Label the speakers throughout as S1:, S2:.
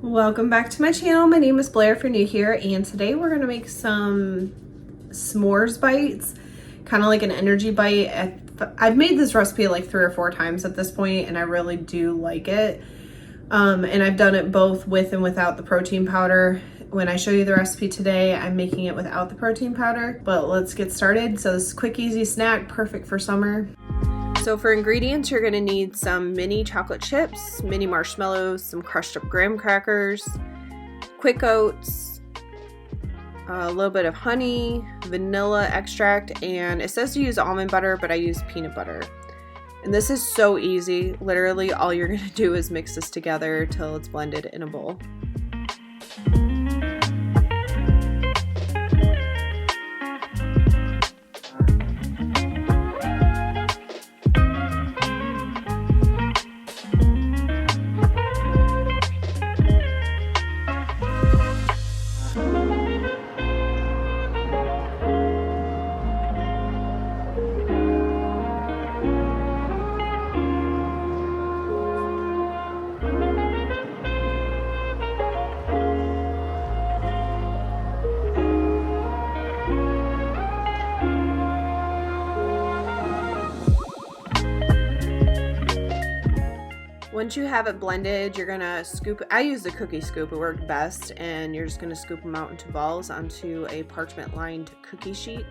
S1: Welcome back to my channel. My name is Blair if you're new here, and today we're gonna make some s'mores bites, kind of like an energy bite. I've made this recipe like 3 or 4 times at this point, and I really do like it. And I've done it both with and without the protein powder. When I show you the recipe today, I'm making it without the protein powder, but let's get started. So this is a quick, easy snack, perfect for summer. So for ingredients, you're gonna need some mini chocolate chips, mini marshmallows, some crushed up graham crackers, quick oats, a little bit of honey, vanilla extract, and it says to use almond butter, but I use peanut butter. And this is so easy. Literally all you're gonna do is mix this together till it's blended in a bowl. Once you have it blended, you're gonna scoop, I use the cookie scoop, it worked best, and you're just gonna scoop them out into balls onto a parchment lined cookie sheet.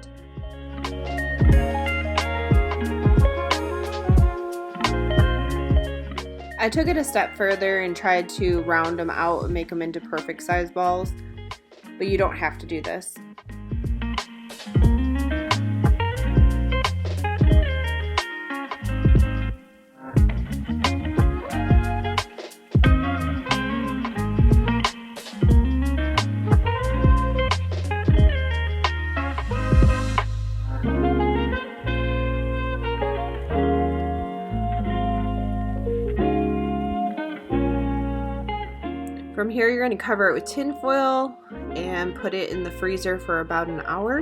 S1: I took it a step further and tried to round them out and make them into perfect size balls, but you don't have to do this. From here, you're going to cover it with tin foil and put it in the freezer for about an hour.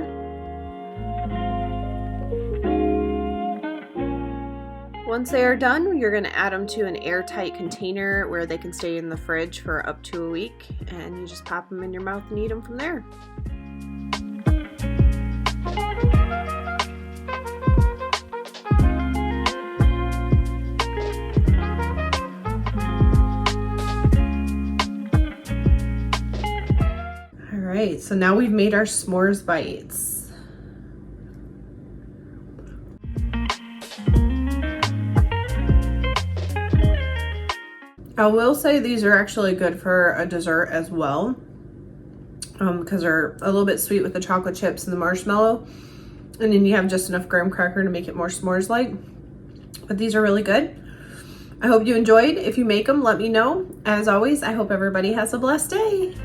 S1: Once they are done, you're going to add them to an airtight container where they can stay in the fridge for up to a week, and you just pop them in your mouth and eat them from there. Alright, so now we've made our s'mores bites. I will say these are actually good for a dessert as well, because they're a little bit sweet with the chocolate chips and the marshmallow, and then you have just enough graham cracker to make it more s'mores-like. But these are really good. I hope you enjoyed. If you make them, let me know. As always, I hope everybody has a blessed day.